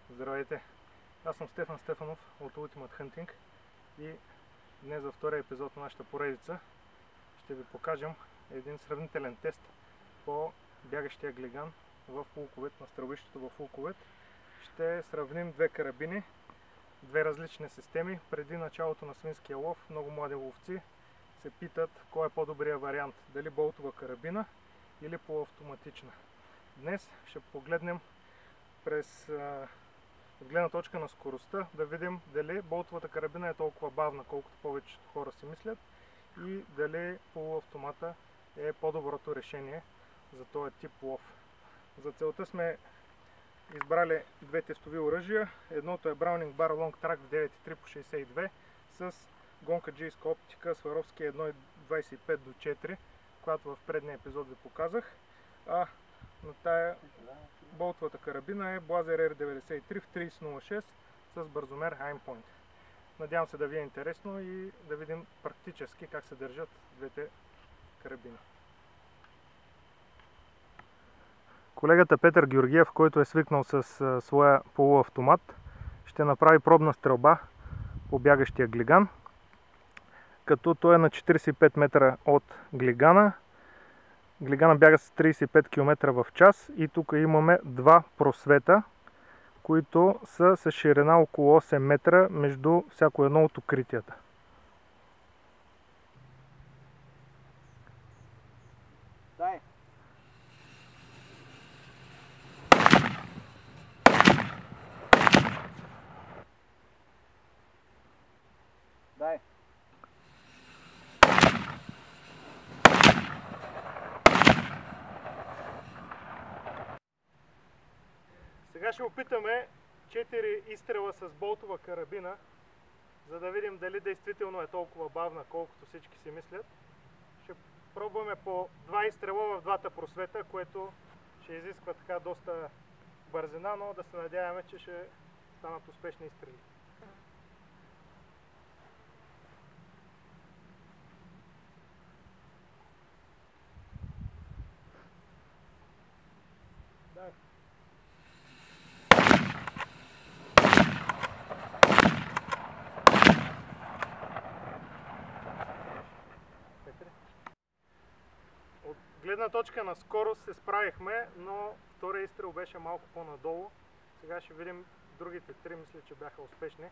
Здравейте! Аз съм Стефан Стефанов от Ultimate Hunting и днес във втория епизод на нашата поредица ще ви покажем един сравнителен тест по бягащия глиган в Луковит, на стрелбището в Луковит. Ще сравним две карабини, две различни системи. Преди началото на свинския лов много млади ловци се питат кой е по-добрият вариант, дали болтова карабина или полуавтоматична. Днес ще погледнем от гледна точка на скоростта, да видим дали болтовата карабина е толкова бавна, колкото повечето хора си мислят, и дали полуавтомата е по-доброто решение за този тип лов. За целта сме избрали две тестови оръжия. Едното е Browning Bar Long Track в 9.3 по 62 с гонка G-ска оптика Сваровски 1.25 до 4, която в предния епизод ви показах. А на тая болтовата карабина е Blaser R93 в 30.06 с бързомер Aimpoint. Надявам се да ви е интересно и да видим практически как се държат двете карабини. Колегата Петър Георгиев, който е свикнал с своя полуавтомат, ще направи пробна стрелба по бягащия глиган, като той е на 45 метра от глигана. Глигана бяга с 35 км в час и тук имаме два просвета, които са с ширина около 8 метра между всяко едно от укритията. Дай! Дай! Сега ще опитаме 4 изстрела с болтова карабина, за да видим дали действително е толкова бавна, колкото всички си мислят. Ще пробваме по 2 изстрела в двата просвета, което ще изисква така доста бързина, но да се надяваме, че ще станат успешни изстрели. Да. От гледна точка на скорост се справихме, но втория изстрел беше малко по-надолу. Сега ще видим другите три, мисля, че бяха успешни.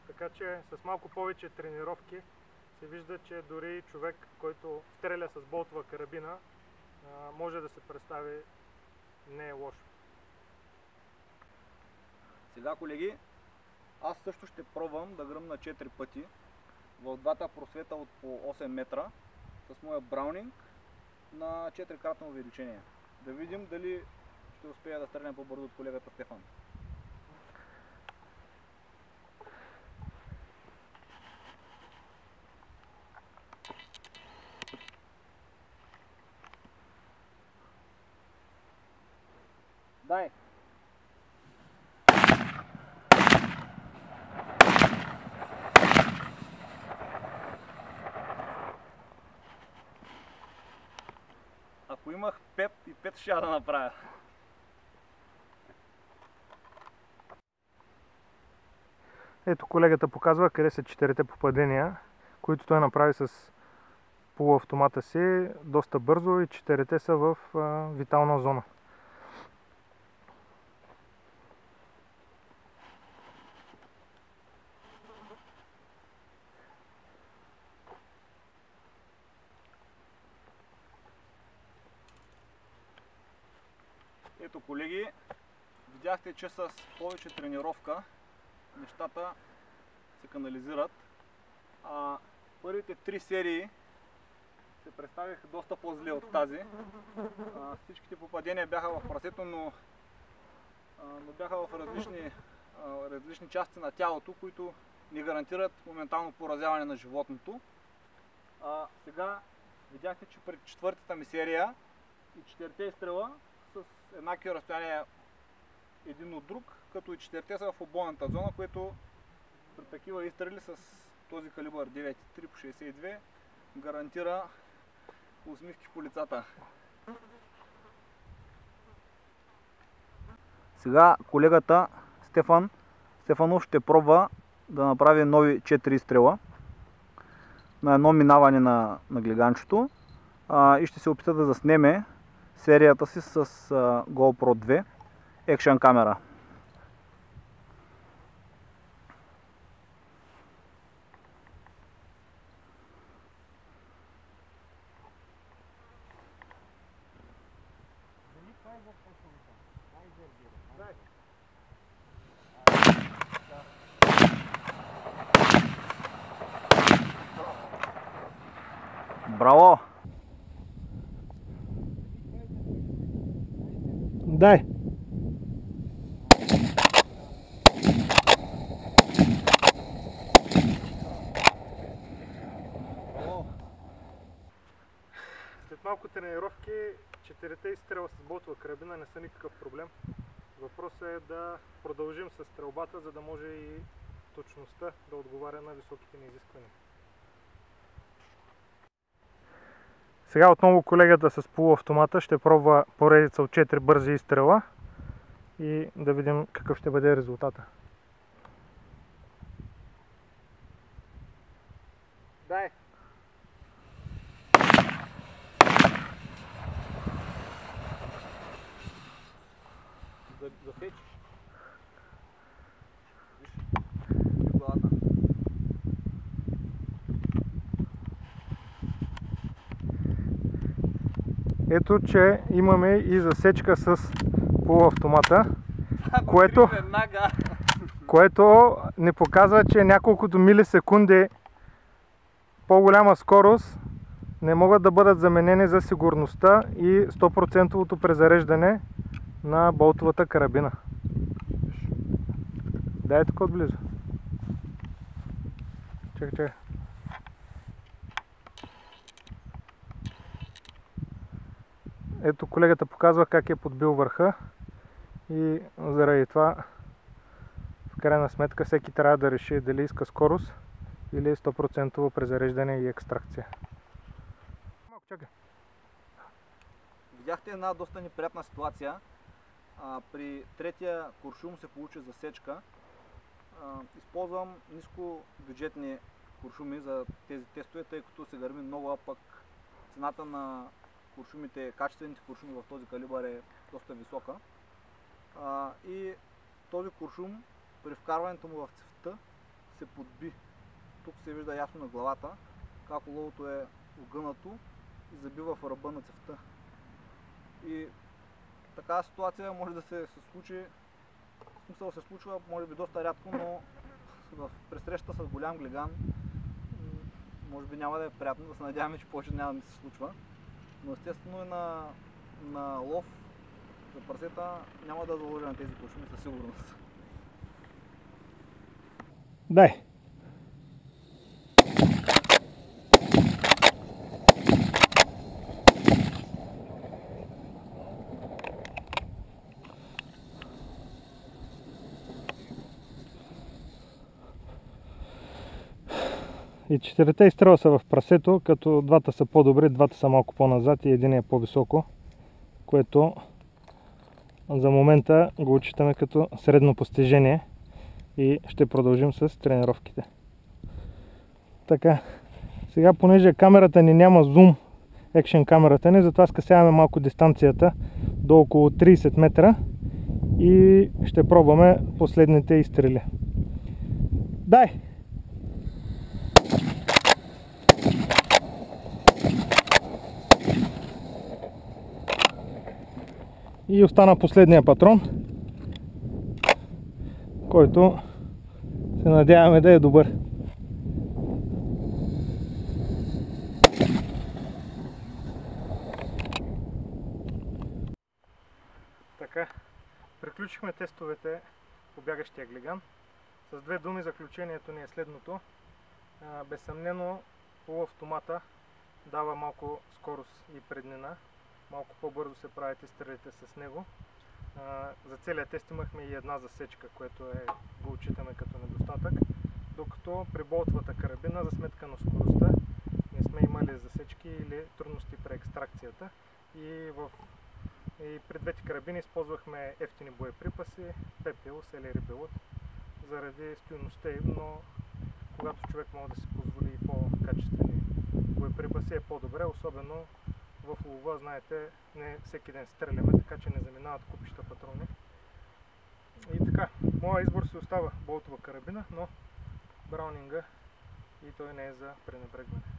Така че с малко повече тренировки се вижда, че дори човек, който стреля с болтова карабина, може да се представи не е лошо. Сега, колеги, аз също ще пробвам да гръмна 4 пъти в двата просвета от по 8 метра с моя Browning на 4-кратно увеличение. Да видим дали ще успея да стрелям по-бързо от колегата Стефан. Дай! Ако имах 5 и 5 ще да направя. Ето, колегата показва къде са 4-те попадения, които той направи с полуавтомата си доста бързо, и 4-те са в витална зона. Ето, колеги, видяхте, че с повече тренировка нещата се канализират. Първите 3 серии се представиха доста по-зле от тази. Всичките попадения бяха в прасето, но бяха в различни части на тялото, които ни гарантират моментално поразяване на животното. Сега видяхте, че при четвъртата ми серия и 4-те изстрела с еднакви разстояния един от друг, като и 4-те са в обойната зона, което при такива изстрели с този калибър 9.3 по 62 гарантира усмивки по лицата. Сега колегата Стефанов ще пробва да направи нови 4 изстрела на едно минаване на глиганчето и ще се опита да заснеме серията си с GoPro 2 екшън камера. Браво! Дай! След малко тренировки, 4-те изстрела с болтова карабина не са никакъв проблем. Въпросът е да продължим с стрелбата, за да може и точността да отговаря на високите ни изисквания. Сега отново колегата с полуавтомата ще пробва поредица от 4 бързи изстрела и да видим какъв ще бъде резултата. Дай! Засечиш. Виж главата. Ето, че имаме и засечка с полуавтомата, което ни показва, че няколкото милисекунди по-голяма скорост не могат да бъдат заменени за сигурността и 100% презареждане на болтовата карабина. Дай тук отблизо. Чакай. Ето колегата показва как е подбил върха и заради това в крайна сметка всеки трябва да реши дали иска скорост или 100% презареждане и екстракция. Малко чакай. Видяхте една доста неприятна ситуация. При третия куршум се получи засечка. Използвам нискобюджетни куршуми за тези тестове, тъй като се гърми много, а пък цената на куршумите, качествените куршуми в този калибър е доста висока. И този куршум при вкарването му в цевта се подби. Тук се вижда ясно на главата как оловото е огънато и забива в ръба на цевта. И такава ситуация може да се случи, в смисъл се случва може би доста рядко, но при среща с голям глиган може би няма да е приятно, да се надяваме, че повече няма да ми се случва. Но естествено и на лов за прасета няма да заложа на тези куршуми със сигурност. Дай! И 4-те изстрела са в прасето, като двата са по-добри, двата са малко по-назад и един е по-високо, което за момента го отчитаме като средно постижение и ще продължим с тренировките. Така, сега понеже камерата ни няма зум, екшен камерата ни, затова скъсяваме малко дистанцията до около 30 метра и ще пробваме последните изстрели. Дай! И остана последния патрон, който се надяваме да е добър. Така, приключихме тестовете по бягащия глиган. С две думи заключението ни е следното. Безсъмнено полуавтомата дава малко скорост и преднина. Малко по-бързо се правят изстрелите с него. За целия тест имахме и една засечка, което го отчитаме като недостатък. Докато при болтовата карабина, за сметка на скоростта, не сме имали екстракцията. И при двете карабини използвахме ефтини боеприпаси, пепел, селери белът, заради стойността им, но когато човек може да си позволи и по-качествени боеприпаси е по-добре, особено в лова, знаете, не всеки ден стреляме, така че не заминават купища патрони. И така, моя избор си остава болтова карабина, но Браунинга и той не е за пренебрегване.